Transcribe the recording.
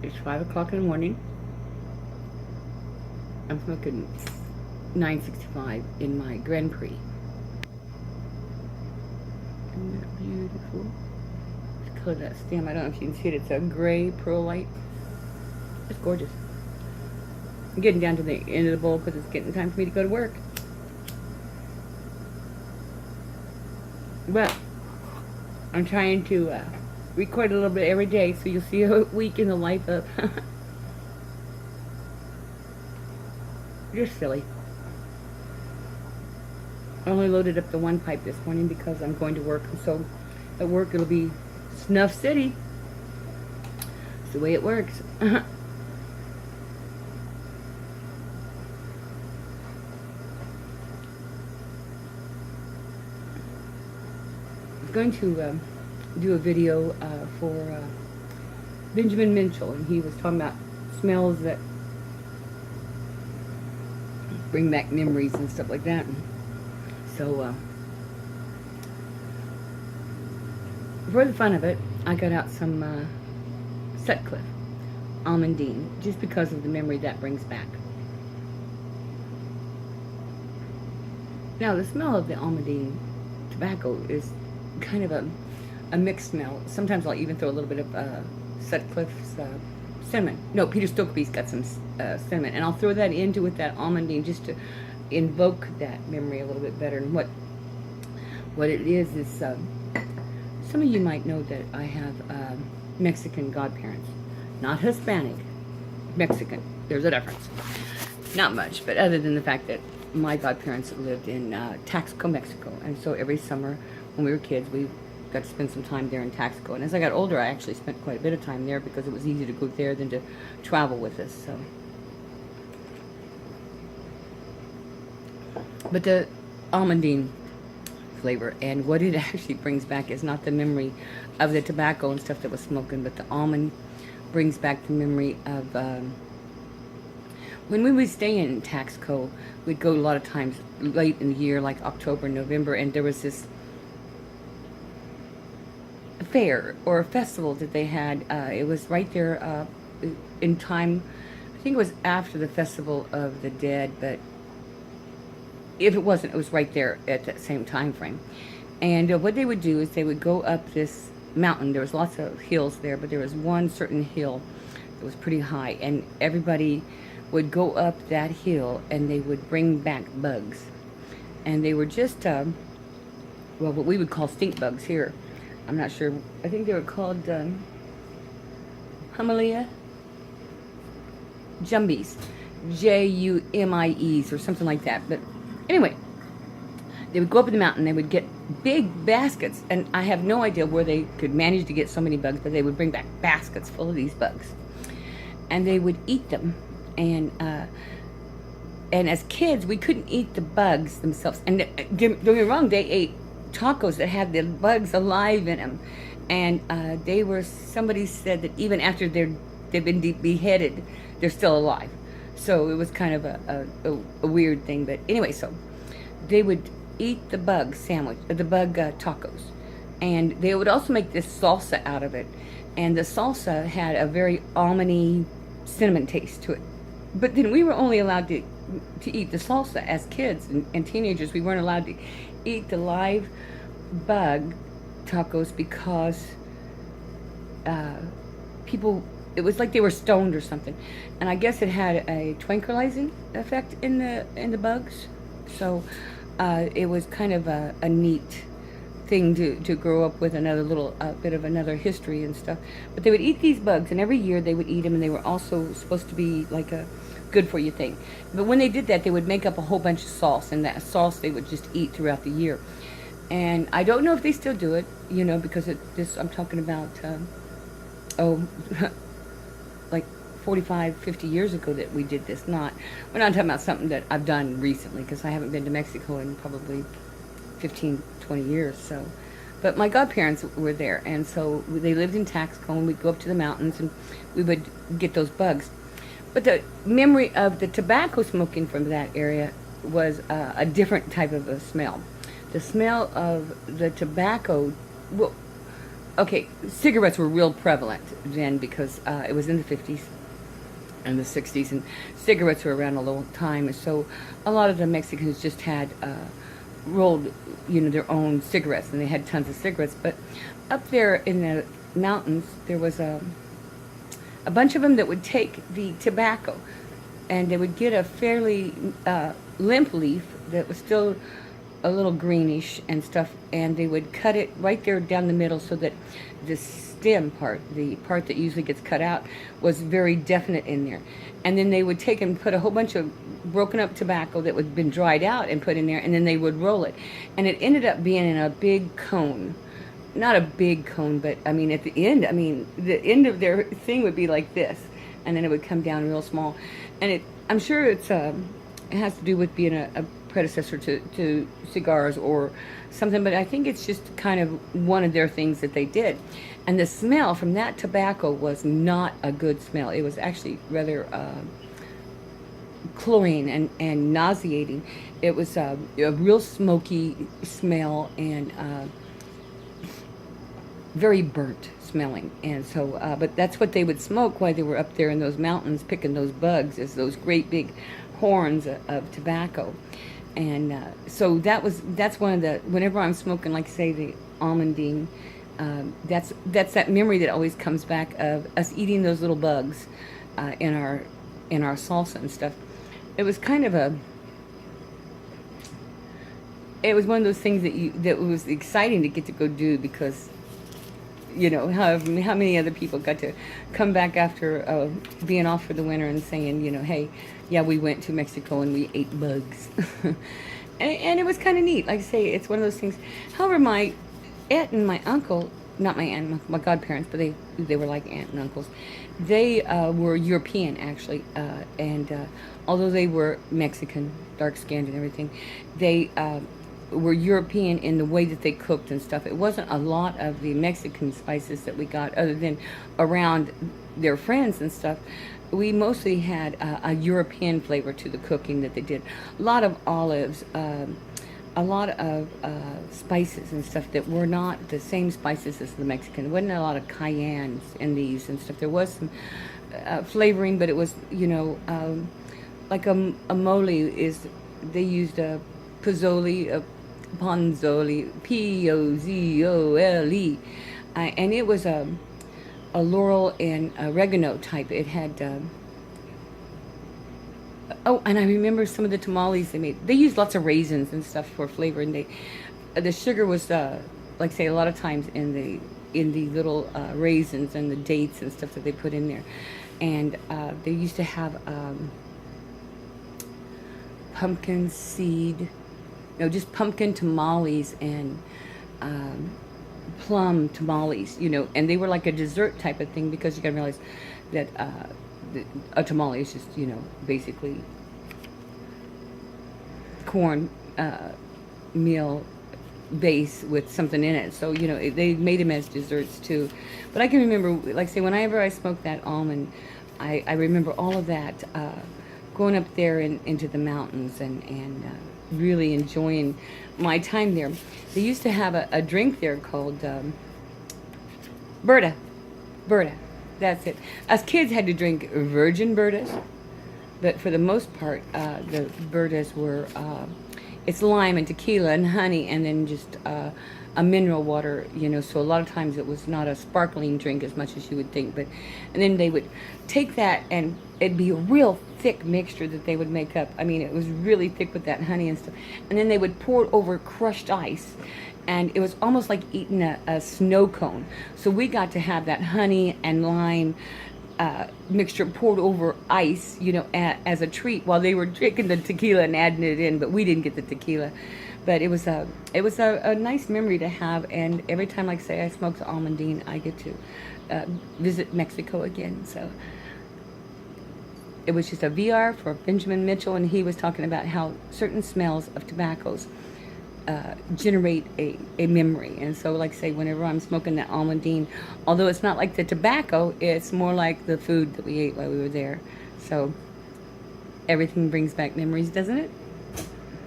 It's 5 o'clock in the morning. I'm smoking 965 in my Grand Prix. Isn't that beautiful? The color of that stem, I don't know if you can see it. It's a gray pearlite. It's gorgeous. I'm getting down to the end of the bowl because it's getting time for me to go to work. But I'm trying to record a little bit every day, so you'll see a week in the life of just silly. I only loaded up the one pipe this morning because I'm going to work, and so at work it'll be Snuff City. It's the way it works. I'm going to do a video for Benjamin Minchell, and he was talking about smells that bring back memories and stuff like that. So for the fun of it, I got out some Sutcliffe Almondine, just because of the memory that brings back. Now, the smell of the Almondine tobacco is kind of a mixed smell. Sometimes I'll even throw a little bit of Sutcliffe's cinnamon. No, Peter Stokeby's got some cinnamon, and I'll throw that into with that Almondine just to invoke that memory a little bit better. And what it is some of you might know that I have Mexican godparents, not Hispanic, Mexican. There's a difference. Not much, but other than the fact that my godparents lived in Taxco, Mexico, and so every summer when we were kids, we got to spend some time there in Taxco. And as I got older, I actually spent quite a bit of time there because it was easier to go there than to travel with us. So, but the Almondine flavor, and what it actually brings back is not the memory of the tobacco and stuff that was smoking, but the almond brings back the memory of when we would stay in Taxco. We'd go a lot of times late in the year, like October, November, and there was this fair or a festival that they had. It was right there in time. I think it was after the Festival of the Dead, but if it wasn't, it was right there at that same time frame. And what they would do is they would go up this mountain. There was lots of hills there, but there was one certain hill that was pretty high, and everybody would go up that hill, and they would bring back bugs. And they were just, well, what we would call stink bugs here. I'm not sure. I think they were called Jumies. Jumies or something like that. But anyway, they would go up in the mountain. They would get big baskets, and I have no idea where they could manage to get so many bugs, but they would bring back baskets full of these bugs, and they would eat them. And as kids, we couldn't eat the bugs themselves. And don't get me wrong, they ate tacos that had the bugs alive in them, and they were. Somebody said that even after they've been beheaded, they're still alive. So it was kind of a weird thing. But anyway, so they would eat the bug sandwich, the bug tacos, and they would also make this salsa out of it. And the salsa had a very almondy cinnamon taste to it. But then we were only allowed to eat the salsa as kids and teenagers. We weren't allowed to eat the live bug tacos because people, it was like they were stoned or something, and I guess it had a tranquilizing effect in the bugs. So it was kind of a neat thing to grow up with, another little bit of another history and stuff. But they would eat these bugs, and every year they would eat them, and they were also supposed to be like a good for you thing. But when they did that, they would make up a whole bunch of sauce, and that sauce they would just eat throughout the year. And I don't know if they still do it, you know, because I'm talking about like 45, 50 years ago that we did this. We're not talking about something that I've done recently, because I haven't been to Mexico in probably 15, 20 years. So, but my godparents were there, and so they lived in Taxco, and we'd go up to the mountains, and we would get those bugs. But the memory of the tobacco smoking from that area was a different type of a smell. The smell of the tobacco, well, okay, cigarettes were real prevalent then because it was in the 50s and the 60s, and cigarettes were around a long time. So a lot of the Mexicans just had rolled, their own cigarettes, and they had tons of cigarettes. But up there in the mountains, there was a bunch of them that would take the tobacco, and they would get a fairly limp leaf that was still a little greenish and stuff, and they would cut it right there down the middle so that the stem part, the part that usually gets cut out, was very definite in there. And then they would take and put a whole bunch of broken up tobacco that had been dried out and put in there, and then they would roll it. And it ended up being in a big cone. Not a big cone, but at the end, the end of their thing would be like this, and then it would come down real small. And I'm sure it has to do with being a predecessor to cigars or something, but I think it's just kind of one of their things that they did. And the smell from that tobacco was not a good smell. It was actually rather cloying and nauseating. It was a real smoky smell and very burnt smelling. And so, but that's what they would smoke while they were up there in those mountains picking those bugs, is those great big horns of tobacco. And so that's one of the, whenever I'm smoking, like say the Almondine, that's that memory that always comes back of us eating those little bugs in our salsa and stuff. It was kind of it was one of those things that was exciting to get to go do, because how many other people got to come back after being off for the winter and saying, hey, yeah, we went to Mexico and we ate bugs. and it was kind of neat. Like I say, it's one of those things. However, my aunt and my uncle, not my aunt, my godparents, but they were like aunt and uncles. They were European, actually. And although they were Mexican, dark-skinned and everything, they were European in the way that they cooked and stuff. It wasn't a lot of the Mexican spices that we got, other than around their friends and stuff. We mostly had a European flavor to the cooking that they did. A lot of olives, a lot of spices and stuff that were not the same spices as the Mexican. There wasn't a lot of cayennes in these and stuff. There was some flavoring, but it was, like a mole is, they used a Pozzoli, Ponzoli, P-O-Z-O-L-E, and it was a laurel and oregano type. It had, oh, and I remember some of the tamales they made. They used lots of raisins and stuff for flavor, and the sugar was, like say, a lot of times in the little raisins and the dates and stuff that they put in there. And they used to have pumpkin seed, just pumpkin tamales and plum tamales, and they were like a dessert type of thing, because you gotta realize that a tamale is just, basically corn meal base with something in it. So, they made them as desserts too. But I can remember, like say, whenever I smoked that almond, I remember all of that, going up there into the mountains and really enjoying my time there. They used to have a drink there called Berta. That's it. Us kids had to drink virgin Bertas, but for the most part, the Bertas were, it's lime and tequila and honey, and then just a mineral water, so a lot of times it was not a sparkling drink as much as you would think, and then they would take that, and it'd be a real thick mixture that they would make up. It was really thick with that honey and stuff, and then they would pour it over crushed ice, and it was almost like eating a snow cone. So we got to have that honey and lime mixture poured over ice, as a treat while they were drinking the tequila and adding it in, but we didn't get the tequila. But it was a nice memory to have, and every time, like say, I smoked Almondine, I get to visit Mexico again. So it was just a VR for Benjamin Mitchell, and he was talking about how certain smells of tobaccos generate a memory. And so, like say, whenever I'm smoking that Almondine, although it's not like the tobacco, it's more like the food that we ate while we were there. So everything brings back memories, doesn't it?